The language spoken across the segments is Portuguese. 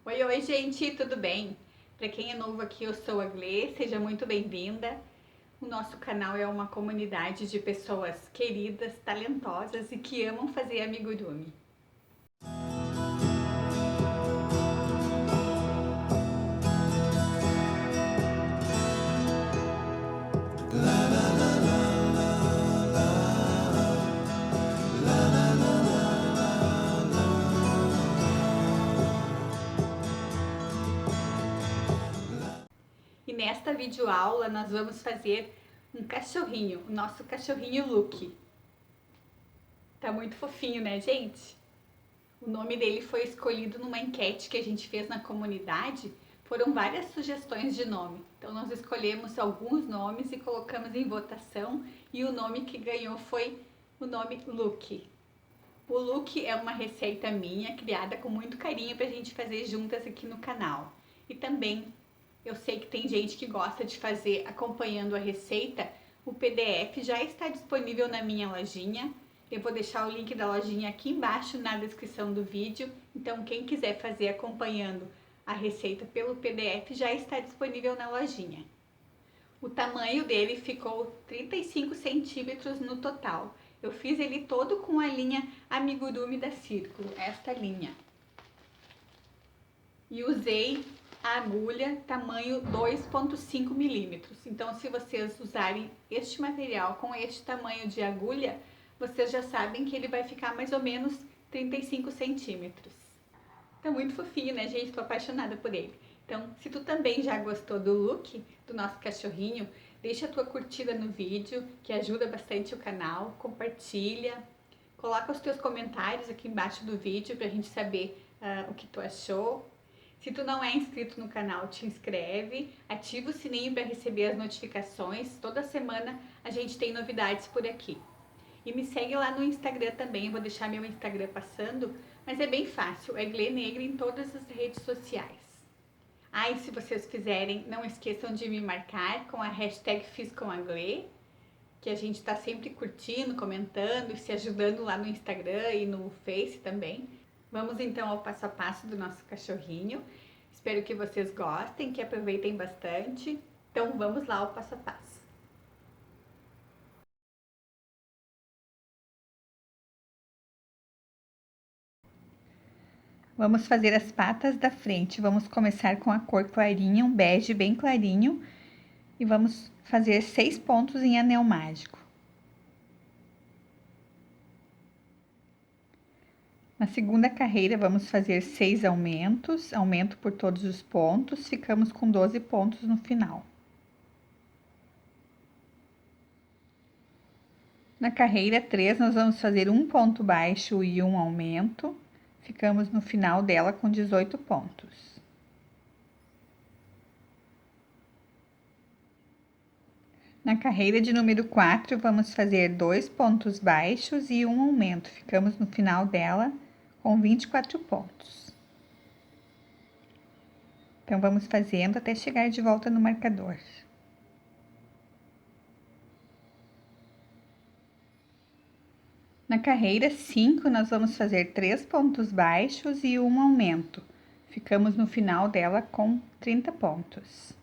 Oi, oi, gente, tudo bem? Para quem é novo aqui, eu sou a Glê, seja muito bem-vinda. O nosso canal é uma comunidade de pessoas queridas, talentosas e que amam fazer amigurumi. E nesta videoaula nós vamos fazer um cachorrinho, o nosso cachorrinho Luke. Tá muito fofinho, né, gente? O nome dele foi escolhido numa enquete que a gente fez na comunidade. Foram várias sugestões de nome. Então nós escolhemos alguns nomes e colocamos em votação e o nome que ganhou foi o nome Luke. O Luke é uma receita minha, criada com muito carinho pra gente fazer juntas aqui no canal. E também eu sei que tem gente que gosta de fazer acompanhando a receita. O PDF já está disponível na minha lojinha. Eu vou deixar o link da lojinha aqui embaixo na descrição do vídeo. Então, quem quiser fazer acompanhando a receita pelo PDF já está disponível na lojinha. O tamanho dele ficou 35 centímetros no total. Eu fiz ele todo com a linha Amigurumi da Círculo, esta linha. E usei a agulha tamanho 2,5 milímetros. Então, se vocês usarem este material com este tamanho de agulha, vocês já sabem que ele vai ficar mais ou menos 35 centímetros. Tá muito fofinho, né, gente? Tô apaixonada por ele. Então, se tu também já gostou do look do nosso cachorrinho, deixa a tua curtida no vídeo, que ajuda bastante o canal, compartilha, coloca os teus comentários aqui embaixo do vídeo pra gente saber o que tu achou. Se tu não é inscrito no canal, te inscreve, ativa o sininho para receber as notificações. Toda semana a gente tem novidades por aqui. E me segue lá no Instagram também, vou deixar meu Instagram passando, mas é bem fácil, é Glê Negra em todas as redes sociais. Ah, e se vocês fizerem, não esqueçam de me marcar com a hashtag FizComAglê, que a gente está sempre curtindo, comentando e se ajudando lá no Instagram e no Face também. Vamos então ao passo a passo do nosso cachorrinho. Espero que vocês gostem, que aproveitem bastante. Então vamos lá ao passo a passo. Vamos fazer as patas da frente. Vamos começar com a cor clarinha, um bege bem clarinho. E vamos fazer 6 pontos em anel mágico. Na segunda carreira, vamos fazer 6 aumentos, aumento por todos os pontos, ficamos com 12 pontos no final. Na carreira 3, nós vamos fazer um ponto baixo e um aumento, ficamos no final dela com 18 pontos. Na carreira de número 4, vamos fazer 2 pontos baixos e um aumento, ficamos no final dela com 24 pontos. Então, vamos fazendo até chegar de volta no marcador. Na carreira 5, nós vamos fazer 3 pontos baixos e um aumento. Ficamos no final dela com 30 pontos.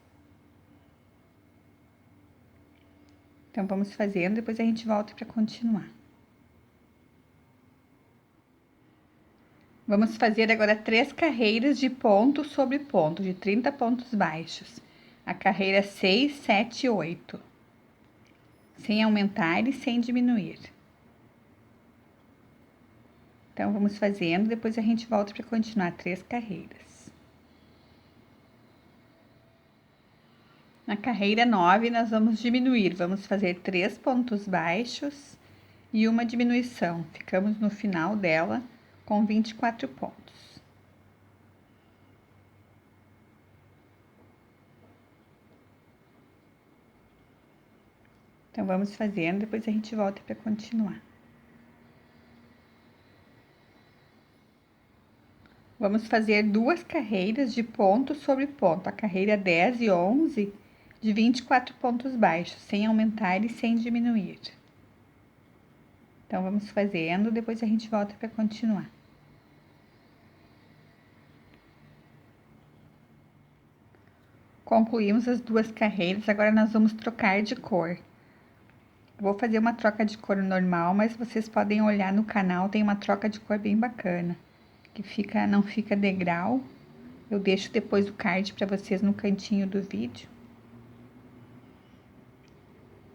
Então, vamos fazendo, depois a gente volta para continuar. Vamos fazer agora 3 carreiras de ponto sobre ponto, de 30 pontos baixos. A carreira 6, 7 e 8. Sem aumentar e sem diminuir. Então, vamos fazendo, depois a gente volta para continuar 3 carreiras. Na carreira 9, nós vamos diminuir, vamos fazer 3 pontos baixos e uma diminuição. Ficamos no final dela com 24 pontos. Então, vamos fazendo, depois a gente volta para continuar. Vamos fazer 2 carreiras de ponto sobre ponto, a carreira 10 e 11 de 24 pontos baixos, sem aumentar e sem diminuir. Então, vamos fazendo, depois a gente volta para continuar. Concluímos as duas carreiras, agora nós vamos trocar de cor. Vou fazer uma troca de cor normal, mas vocês podem olhar no canal, tem uma troca de cor bem bacana, que não fica degrau. Eu deixo depois o card para vocês no cantinho do vídeo.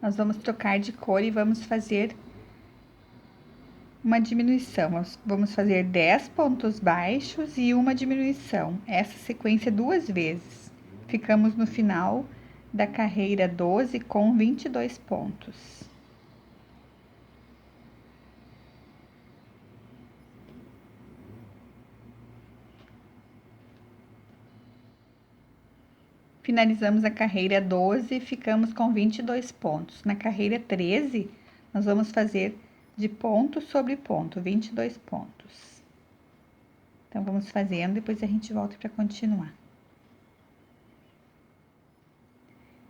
Nós vamos trocar de cor e vamos fazer uma diminuição. Vamos fazer 10 pontos baixos e uma diminuição. Essa sequência duas vezes. Ficamos no final da carreira 12 com 22 pontos. Finalizamos a carreira 12 e ficamos com 22 pontos. Na carreira 13, nós vamos fazer de ponto sobre ponto, 22 pontos. Então, vamos fazendo, depois a gente volta para continuar.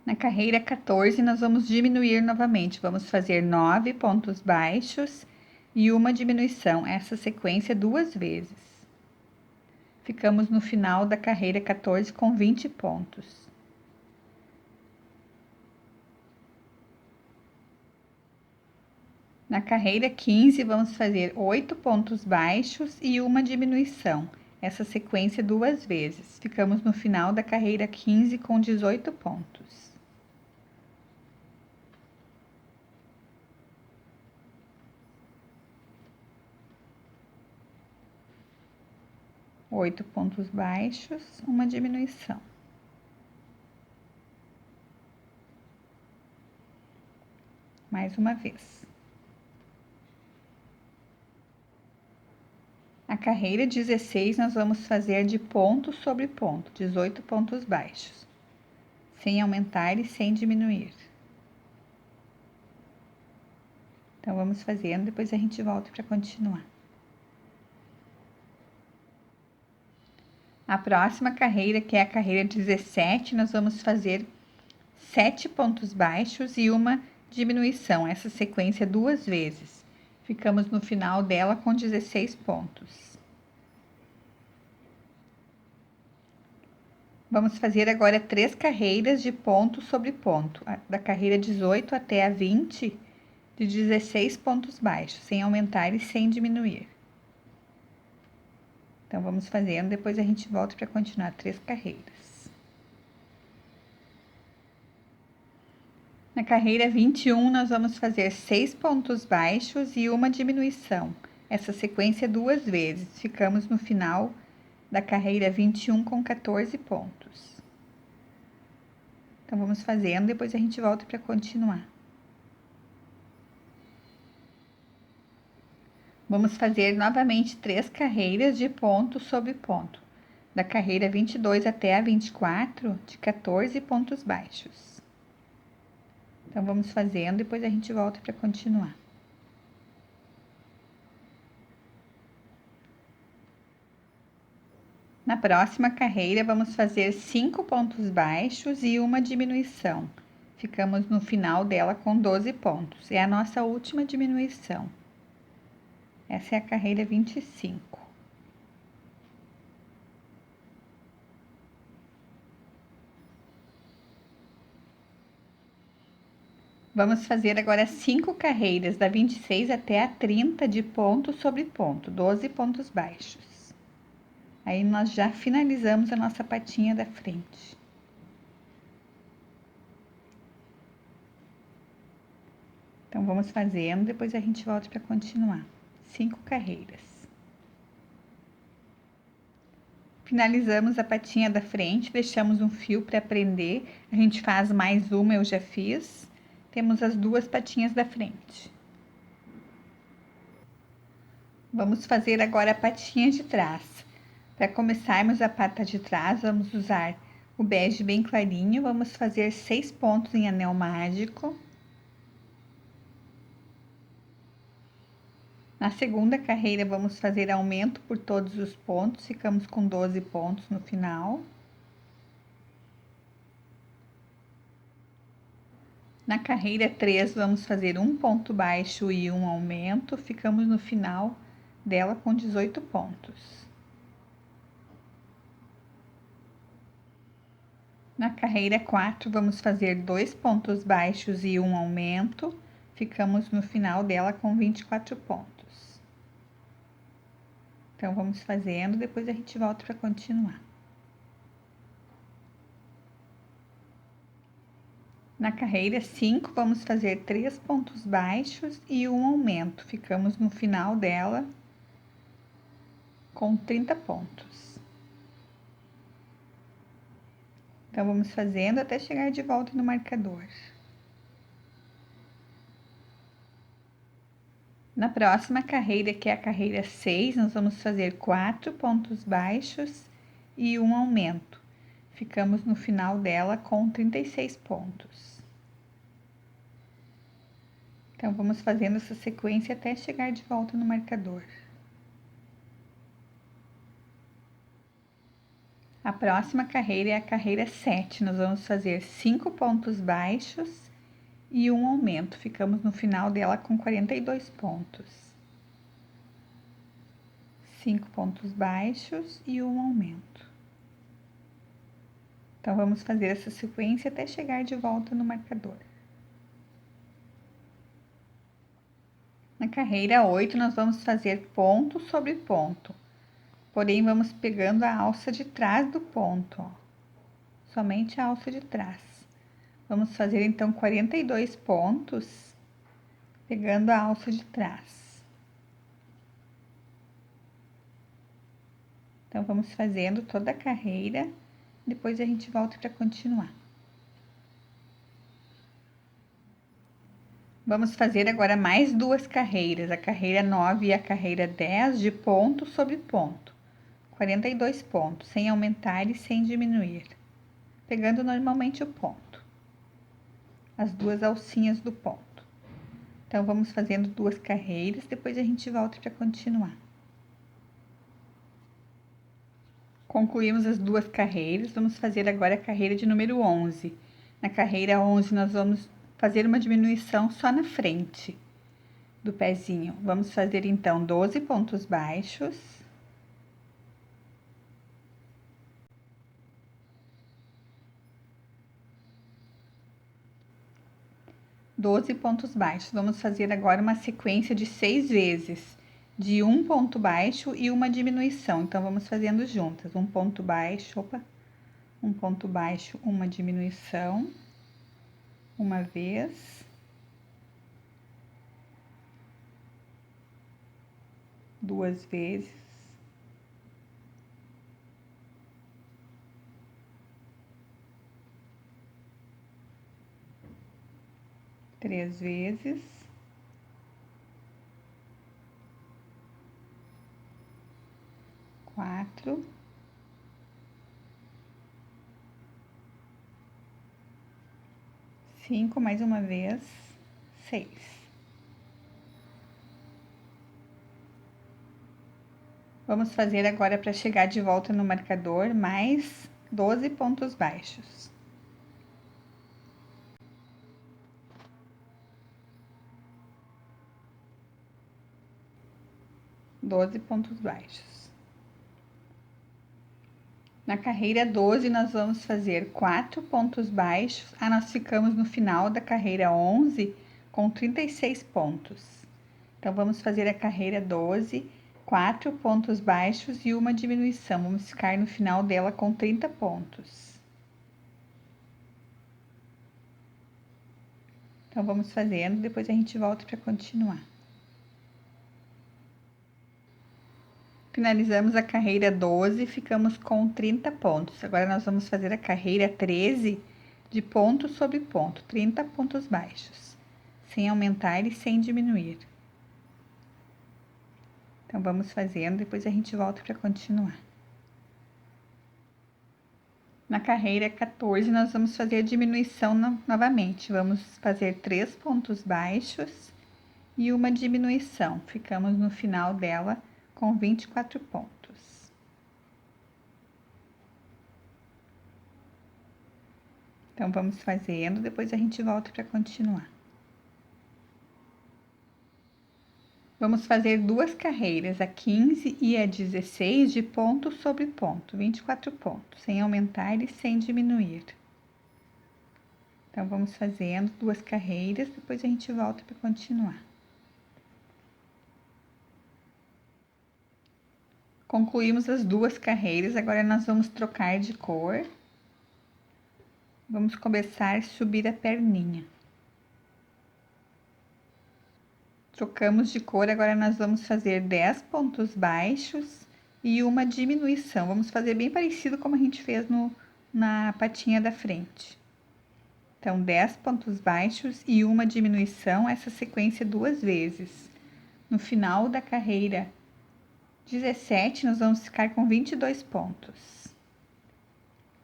Na carreira 14, nós vamos diminuir novamente. Vamos fazer 9 pontos baixos e uma diminuição. Essa sequência duas vezes. Ficamos no final da carreira 14 com 20 pontos. Na carreira 15, vamos fazer 8 pontos baixos e uma diminuição. Essa sequência duas vezes. Ficamos no final da carreira 15 com 18 pontos. Oito pontos baixos, uma diminuição. Mais uma vez. A carreira 16, nós vamos fazer de ponto sobre ponto, 18 pontos baixos, sem aumentar e sem diminuir. Então, vamos fazendo, depois a gente volta para continuar. A próxima carreira, que é a carreira 17, nós vamos fazer 7 pontos baixos e uma diminuição, essa sequência duas vezes. Ficamos no final dela com 16 pontos. Vamos fazer agora 3 carreiras de ponto sobre ponto, da carreira 18 até a 20, de 16 pontos baixos, sem aumentar e sem diminuir. Então, vamos fazendo, depois a gente volta para continuar 3 carreiras. Na carreira 21, nós vamos fazer 6 pontos baixos e uma diminuição. Essa sequência duas vezes. Ficamos no final da carreira 21 com 14 pontos. Então, vamos fazendo, depois a gente volta para continuar. Vamos fazer novamente 3 carreiras de ponto sobre ponto, da carreira 22 até a 24, de 14 pontos baixos. Então, vamos fazendo, depois a gente volta para continuar. Na próxima carreira, vamos fazer 5 pontos baixos e uma diminuição. Ficamos no final dela com 12 pontos. É a nossa última diminuição. Essa é a carreira 25. Vamos fazer agora 5 carreiras, da 26 até a 30 de ponto sobre ponto, 12 pontos baixos. Aí, nós já finalizamos a nossa patinha da frente. Então, vamos fazendo, depois a gente volta para continuar. 5 carreiras. Finalizamos a patinha da frente, deixamos um fio para prender. A gente faz mais uma, eu já fiz. Temos as duas patinhas da frente. Vamos fazer agora a patinha de trás. Para começarmos a pata de trás, vamos usar o bege bem clarinho. Vamos fazer 6 pontos em anel mágico. Na segunda carreira, vamos fazer aumento por todos os pontos, ficamos com 12 pontos no final. Na carreira 3, vamos fazer um ponto baixo e um aumento, ficamos no final dela com 18 pontos. Na carreira 4, vamos fazer 2 pontos baixos e um aumento. Ficamos no final dela com 24 pontos. Então, vamos fazendo, depois a gente volta para continuar. Na carreira 5, vamos fazer 3 pontos baixos e um aumento. Ficamos no final dela com 30 pontos. Então, vamos fazendo até chegar de volta no marcador. Na próxima carreira, que é a carreira 6, nós vamos fazer 4 pontos baixos e um aumento. Ficamos no final dela com 36 pontos. Então, vamos fazendo essa sequência até chegar de volta no marcador. A próxima carreira é a carreira 7. Nós vamos fazer 5 pontos baixos e um aumento. Ficamos no final dela com 42 pontos. 5 pontos baixos e um aumento. Então, vamos fazer essa sequência até chegar de volta no marcador. Na carreira 8, nós vamos fazer ponto sobre ponto. Porém, vamos pegando a alça de trás do ponto, ó. Somente a alça de trás. Vamos fazer, então, 42 pontos, pegando a alça de trás. Então, vamos fazendo toda a carreira, depois a gente volta para continuar. Vamos fazer agora mais 2 carreiras, a carreira 9 e a carreira 10, de ponto sobre ponto. 42 pontos, sem aumentar e sem diminuir, pegando normalmente o ponto, as 2 alcinhas do ponto. Então, vamos fazendo 2 carreiras, depois a gente volta para continuar. Concluímos as 2 carreiras, vamos fazer agora a carreira de número 11. Na carreira 11, nós vamos fazer uma diminuição só na frente do pezinho. Vamos fazer, então, 12 pontos baixos. 12 pontos baixos. Vamos fazer agora uma sequência de 6 vezes, de um ponto baixo e uma diminuição. Então, vamos fazendo juntas. Um ponto baixo, um ponto baixo, uma diminuição, uma vez, duas vezes, três vezes, quatro, cinco, mais uma vez, 6. Vamos fazer agora, para chegar de volta no marcador, mais 12 pontos baixos. 12 pontos baixos. Na carreira 12, nós vamos fazer 4 pontos baixos. Nós ficamos no final da carreira 11 com 36 pontos. Então, vamos fazer a carreira 12, 4 pontos baixos e uma diminuição. Vamos ficar no final dela com 30 pontos. Então, vamos fazendo, depois a gente volta para continuar. Finalizamos a carreira 12 e ficamos com 30 pontos. Agora, nós vamos fazer a carreira 13 de ponto sobre ponto, 30 pontos baixos, sem aumentar e sem diminuir. Então, vamos fazendo, depois a gente volta para continuar. Na carreira 14, nós vamos fazer a diminuição novamente. Vamos fazer 3 pontos baixos e uma diminuição. Ficamos no final dela com 24 pontos. Então, vamos fazendo, depois a gente volta para continuar. Vamos fazer 2 carreiras, a 15 e a 16, de ponto sobre ponto, 24 pontos, sem aumentar e sem diminuir. Então, vamos fazendo 2 carreiras, depois a gente volta para continuar. Concluímos as 2 carreiras, agora nós vamos trocar de cor. Vamos começar a subir a perninha. Trocamos de cor, agora nós vamos fazer 10 pontos baixos e uma diminuição. Vamos fazer bem parecido como a gente fez na patinha da frente. Então, 10 pontos baixos e uma diminuição, essa sequência 2 vezes. No final da carreira 17, nós vamos ficar com 22 pontos.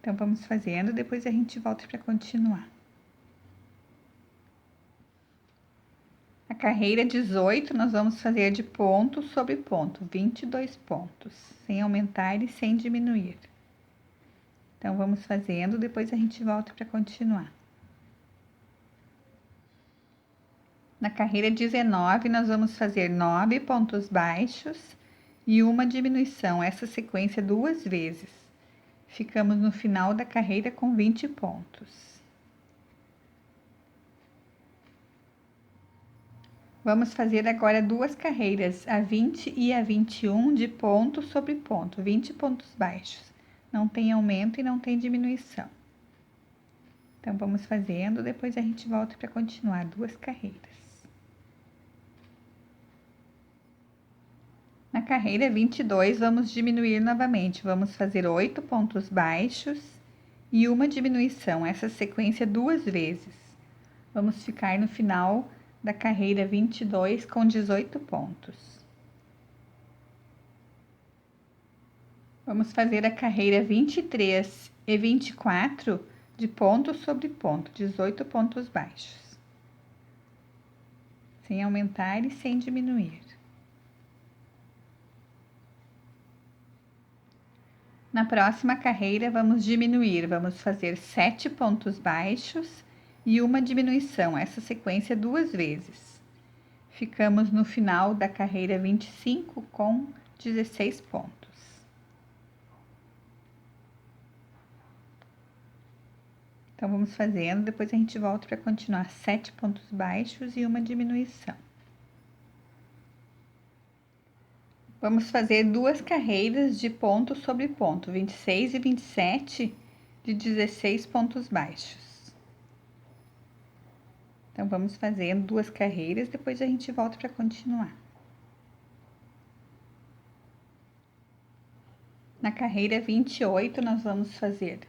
Então, vamos fazendo, depois a gente volta para continuar. A carreira 18, nós vamos fazer de ponto sobre ponto, 22 pontos, sem aumentar e sem diminuir. Então, vamos fazendo, depois a gente volta para continuar. Na carreira 19, nós vamos fazer 9 pontos baixos e uma diminuição, essa sequência 2 vezes. Ficamos no final da carreira com 20 pontos. Vamos fazer agora 2 carreiras, a 20 e a 21, de ponto sobre ponto, 20 pontos baixos. Não tem aumento e não tem diminuição. Então, vamos fazendo, depois a gente volta para continuar 2 carreiras. Na carreira 22, vamos diminuir novamente. Vamos fazer 8 pontos baixos e uma diminuição, essa sequência 2 vezes. Vamos ficar no final da carreira 22 com 18 pontos. Vamos fazer a carreira 23 e 24 de ponto sobre ponto, 18 pontos baixos. Sem aumentar e sem diminuir. Na próxima carreira, vamos diminuir, vamos fazer 7 pontos baixos e uma diminuição, essa sequência 2 vezes. Ficamos no final da carreira 25 com 16 pontos. Então, vamos fazendo, depois a gente volta para continuar 7 pontos baixos e uma diminuição. Vamos fazer 2 carreiras de ponto sobre ponto, 26 e 27, de 16 pontos baixos. Então, vamos fazendo 2 carreiras, depois a gente volta para continuar. Na carreira 28, nós vamos fazer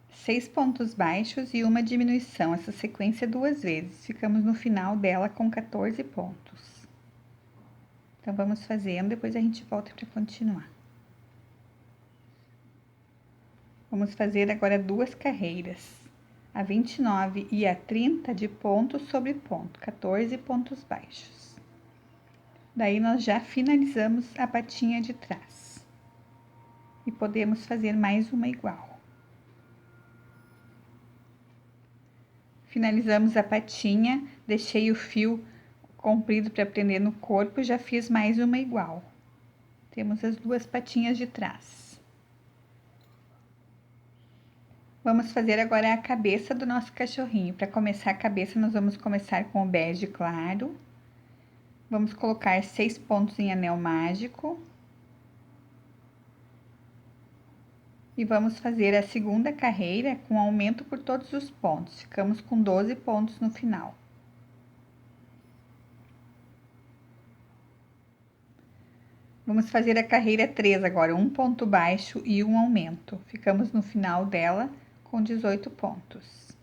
6 pontos baixos e uma diminuição, essa sequência 2 vezes. Ficamos no final dela com 14 pontos. Então, vamos fazendo, depois a gente volta para continuar. Vamos fazer agora 2 carreiras, a 29 e a 30 de ponto sobre ponto, 14 pontos baixos. Daí, nós já finalizamos a patinha de trás. E podemos fazer mais uma igual. Finalizamos a patinha, deixei o fio comprido para prender no corpo, já fiz mais uma igual. Temos as 2 patinhas de trás. Vamos fazer agora a cabeça do nosso cachorrinho. Para começar a cabeça, nós vamos começar com o bege claro. Vamos colocar 6 pontos em anel mágico. E vamos fazer a segunda carreira com aumento por todos os pontos. Ficamos com 12 pontos no final. Vamos fazer a carreira 3 agora, 1 ponto baixo e um aumento. Ficamos no final dela com 18 pontos.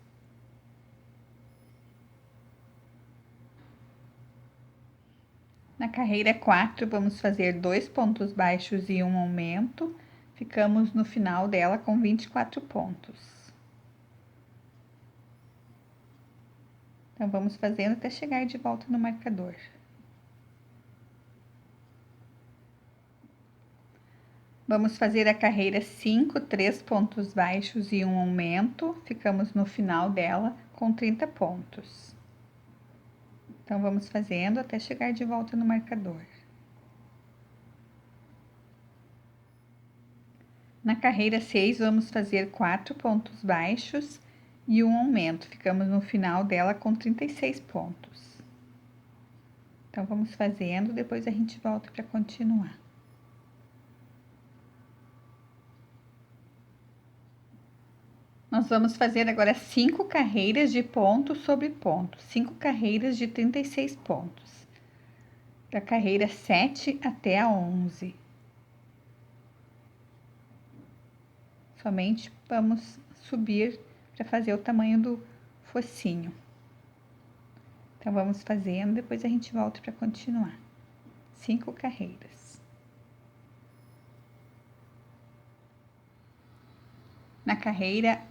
Na carreira 4, vamos fazer 2 pontos baixos e um aumento. Ficamos no final dela com 24 pontos. Então, vamos fazendo até chegar de volta no marcador. Vamos fazer a carreira 5, 3 pontos baixos e um aumento. Ficamos no final dela com 30 pontos. Então, vamos fazendo até chegar de volta no marcador. Na carreira 6, vamos fazer 4 pontos baixos e um aumento. Ficamos no final dela com 36 pontos. Então, vamos fazendo, depois a gente volta para continuar. Nós vamos fazer agora 5 carreiras de ponto sobre ponto, 5 carreiras de 36 pontos, da carreira 7 até a 11. Somente vamos subir para fazer o tamanho do focinho. Então, vamos fazendo, depois a gente volta para continuar. 5 carreiras. Na carreira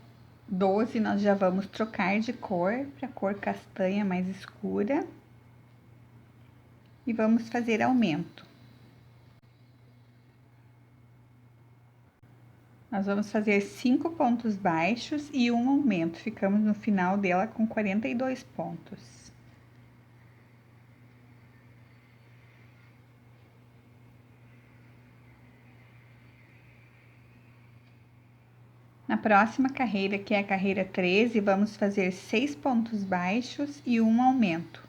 12, nós já vamos trocar de cor para cor castanha mais escura. E vamos fazer aumento. Nós vamos fazer 5 pontos baixos e um aumento. Ficamos no final dela com 42 pontos. Na próxima carreira, que é a carreira 13, vamos fazer 6 pontos baixos e um aumento.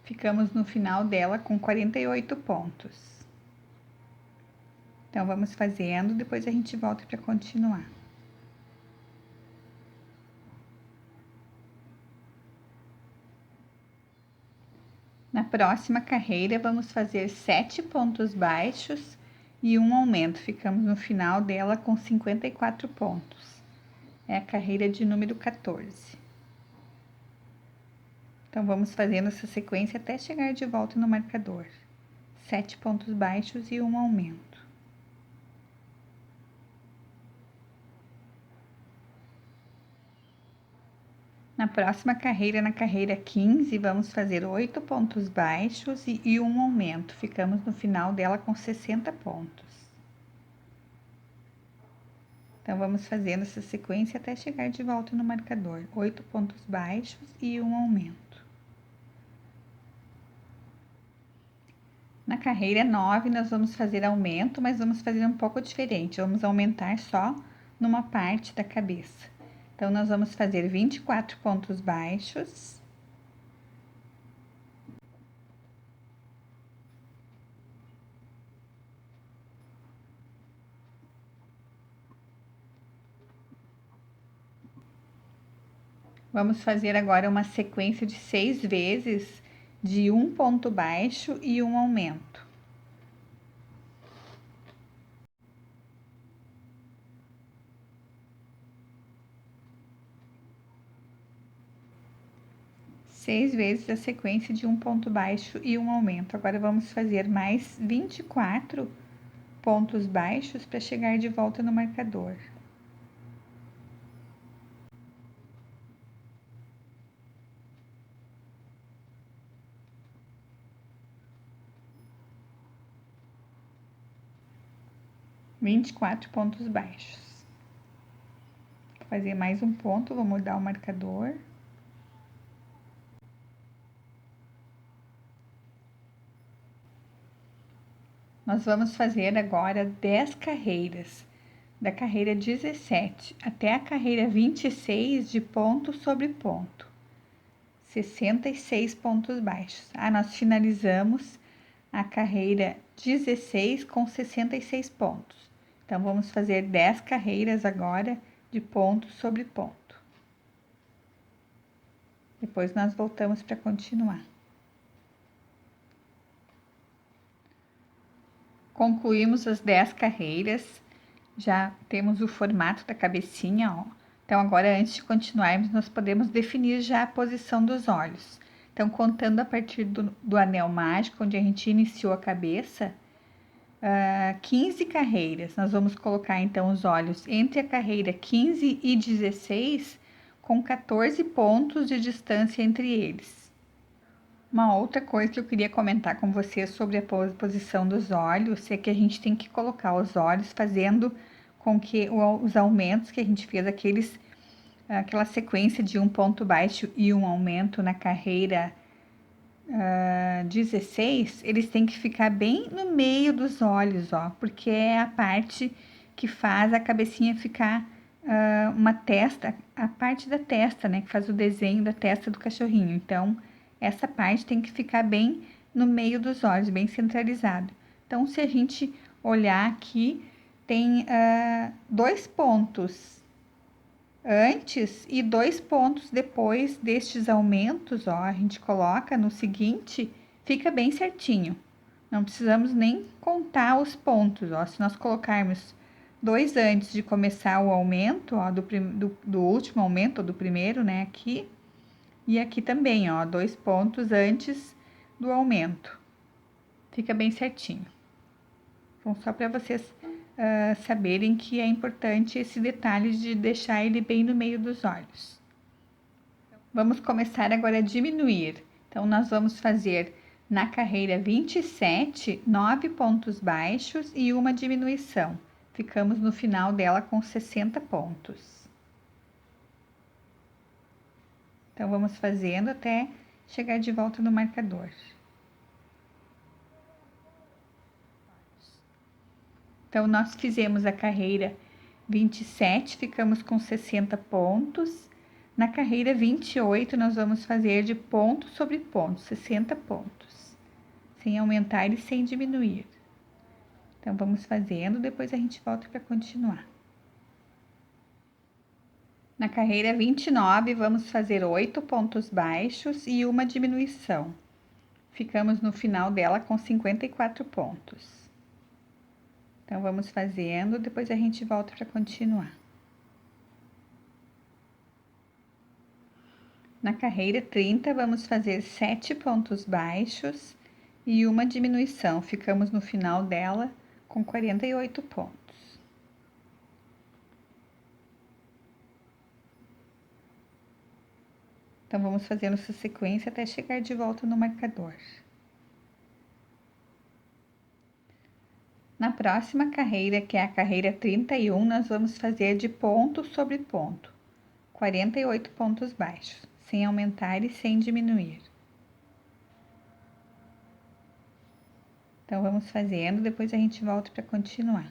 Ficamos no final dela com 48 pontos. Então, vamos fazendo, depois a gente volta para continuar. Na próxima carreira, vamos fazer 7 pontos baixos e um aumento. Ficamos no final dela com 54 pontos. É a carreira de número 14. Então, vamos fazendo essa sequência até chegar de volta no marcador. 7 pontos baixos e um aumento. Na próxima carreira, na carreira 15, vamos fazer 8 pontos baixos e um aumento. Ficamos no final dela com 60 pontos. Então, vamos fazendo essa sequência até chegar de volta no marcador. 8 pontos baixos e um aumento. Na carreira 9, nós vamos fazer aumento, mas vamos fazer um pouco diferente. Vamos aumentar só numa parte da cabeça. Então, nós vamos fazer 24 pontos baixos. Vamos fazer agora uma sequência de 6 vezes de um ponto baixo e um aumento. Seis vezes a sequência de um ponto baixo e um aumento. Agora, vamos fazer mais 24 pontos baixos para chegar de volta no marcador. Vinte e quatro pontos baixos. Vou fazer mais um ponto, vou mudar o marcador. Nós vamos fazer agora 10 carreiras, da carreira 17 até a carreira 26 de ponto sobre ponto, 66 pontos baixos. Nós finalizamos a carreira 16 com 66 pontos. Então, vamos fazer 10 carreiras agora de ponto sobre ponto. Depois, nós voltamos para continuar. Concluímos as 10 carreiras, já temos o formato da cabecinha, ó. Então, agora, antes de continuarmos, nós podemos definir já a posição dos olhos. Então, contando a partir do anel mágico, onde a gente iniciou a cabeça, 15 carreiras. Nós vamos colocar, então, os olhos entre a carreira 15 e 16, com 14 pontos de distância entre eles. Uma outra coisa que eu queria comentar com vocês sobre a posição dos olhos é que a gente tem que colocar os olhos fazendo com que os aumentos que a gente fez, aquela sequência de um ponto baixo e um aumento na carreira 16, eles têm que ficar bem no meio dos olhos, ó, porque é a parte que faz a cabecinha ficar uma testa, a parte da testa, né, que faz o desenho da testa do cachorrinho. Então, essa parte tem que ficar bem no meio dos olhos, bem centralizado. Então, se a gente olhar aqui, tem 2 pontos antes e 2 pontos depois destes aumentos, ó, a gente coloca no seguinte, fica bem certinho. Não precisamos nem contar os pontos, ó. Se nós colocarmos 2 antes de começar o aumento, ó, do último aumento, do primeiro, né, aqui, e aqui também, ó, 2 pontos antes do aumento. Fica bem certinho. Então, só para vocês saberem que é importante esse detalhe de deixar ele bem no meio dos olhos. Vamos começar agora a diminuir. Então, nós vamos fazer na carreira 27, 9 pontos baixos e uma diminuição. Ficamos no final dela com 60 pontos. Então, vamos fazendo até chegar de volta no marcador. Então, nós fizemos a carreira 27, ficamos com 60 pontos. Na carreira 28, nós vamos fazer de ponto sobre ponto, 60 pontos, sem aumentar e sem diminuir. Então, vamos fazendo, depois a gente volta para continuar. Na carreira 29, vamos fazer 8 pontos baixos e uma diminuição. Ficamos no final dela com 54 pontos. Então, vamos fazendo, depois a gente volta para continuar. Na carreira 30, vamos fazer 7 pontos baixos e uma diminuição. Ficamos no final dela com 48 pontos. Então, vamos fazendo essa sequência até chegar de volta no marcador. Na próxima carreira, que é a carreira 31, nós vamos fazer de ponto sobre ponto, 48 pontos baixos, sem aumentar e sem diminuir. Então, vamos fazendo, depois a gente volta para continuar.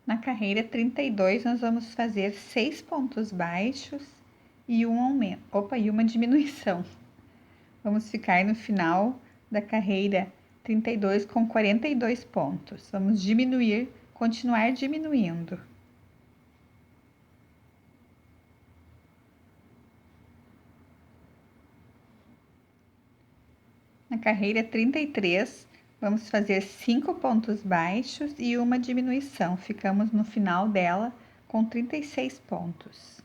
Na carreira 32, nós vamos fazer 6 pontos baixos e um aumento, e uma diminuição. Vamos ficar no final da carreira 32 com 42 pontos. Vamos diminuir, continuar diminuindo. Na carreira 33, vamos fazer 5 pontos baixos e uma diminuição. Ficamos no final dela com 36 pontos.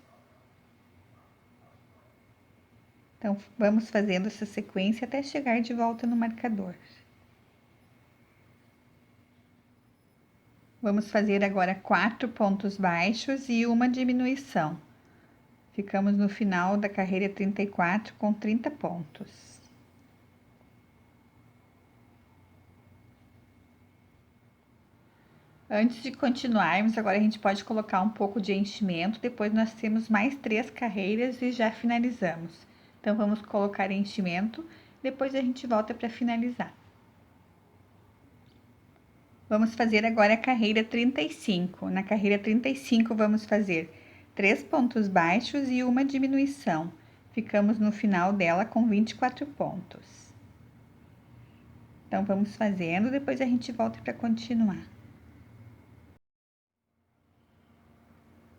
Então, vamos fazendo essa sequência até chegar de volta no marcador. Vamos fazer agora 4 pontos baixos e uma diminuição. Ficamos no final da carreira 34 com 30 pontos. Antes de continuarmos, agora a gente pode colocar um pouco de enchimento, depois nós temos mais 3 carreiras e já finalizamos. Então, vamos colocar enchimento, depois a gente volta para finalizar. Vamos fazer agora a carreira 35. Na carreira 35, vamos fazer 3 pontos baixos e uma diminuição. Ficamos no final dela com 24 pontos. Então, vamos fazendo, depois a gente volta para continuar.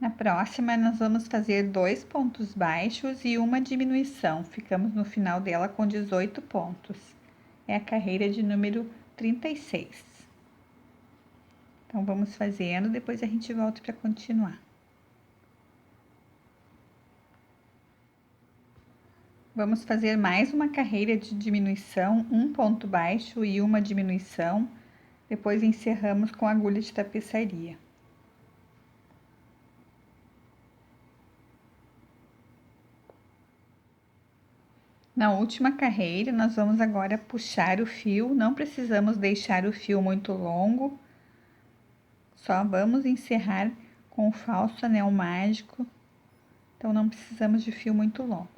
Na próxima, nós vamos fazer 2 pontos baixos e uma diminuição. Ficamos no final dela com 18 pontos. É a carreira de número 36. Então, vamos fazendo, depois a gente volta para continuar. Vamos fazer mais uma carreira de diminuição, um ponto baixo e uma diminuição. Depois encerramos com agulha de tapeçaria. Na última carreira, nós vamos agora puxar o fio, não precisamos deixar o fio muito longo, só vamos encerrar com o falso anel mágico, então não precisamos de fio muito longo.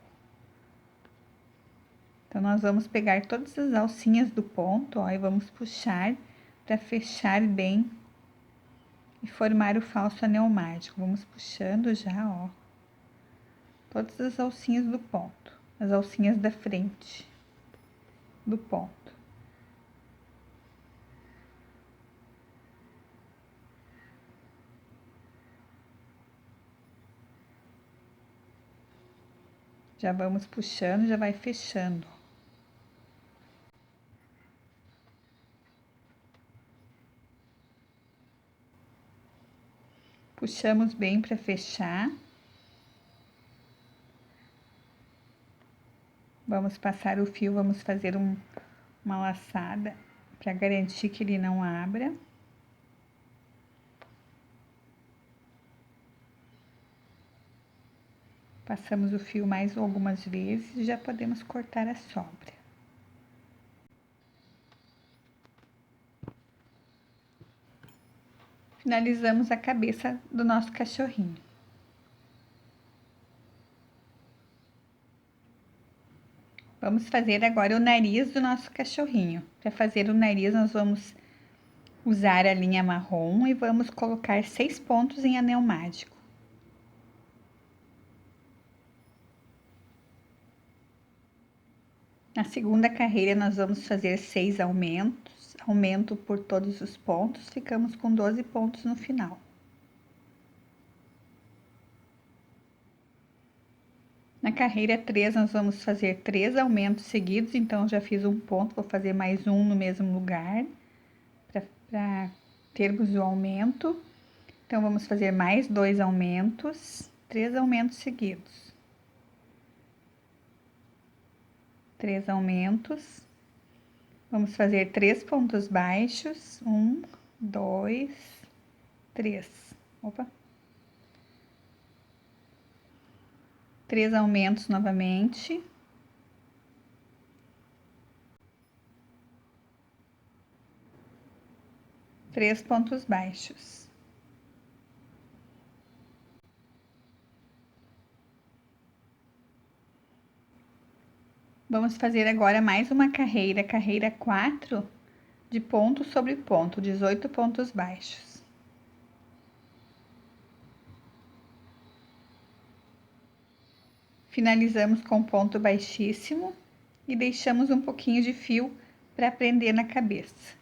Então, nós vamos pegar todas as alcinhas do ponto, ó, e vamos puxar para fechar bem e formar o falso anel mágico. Vamos puxando já, ó, todas as alcinhas do ponto, as alcinhas da frente do ponto. Já vamos puxando, já vai fechando. Puxamos bem para fechar. Vamos passar o fio, vamos fazer uma laçada para garantir que ele não abra. Passamos o fio mais algumas vezes e já podemos cortar a sobra. Finalizamos a cabeça do nosso cachorrinho. Vamos fazer agora o nariz do nosso cachorrinho. Para fazer o nariz, nós vamos usar a linha marrom e vamos colocar 6 pontos em anel mágico. Na segunda carreira, nós vamos fazer 6 aumentos, aumento por todos os pontos, ficamos com 12 pontos no final. Na carreira 3, nós vamos fazer 3 aumentos seguidos, então já fiz um ponto, vou fazer mais um no mesmo lugar, para termos o aumento. Então, vamos fazer mais 2 aumentos, 3 aumentos seguidos. 3 aumentos, vamos fazer 3 pontos baixos, 1, 2, 3, opa, 3 aumentos novamente, 3 pontos baixos. Vamos fazer agora mais uma carreira, carreira 4, de ponto sobre ponto, 18 pontos baixos. Finalizamos com ponto baixíssimo e deixamos um pouquinho de fio para prender na cabeça.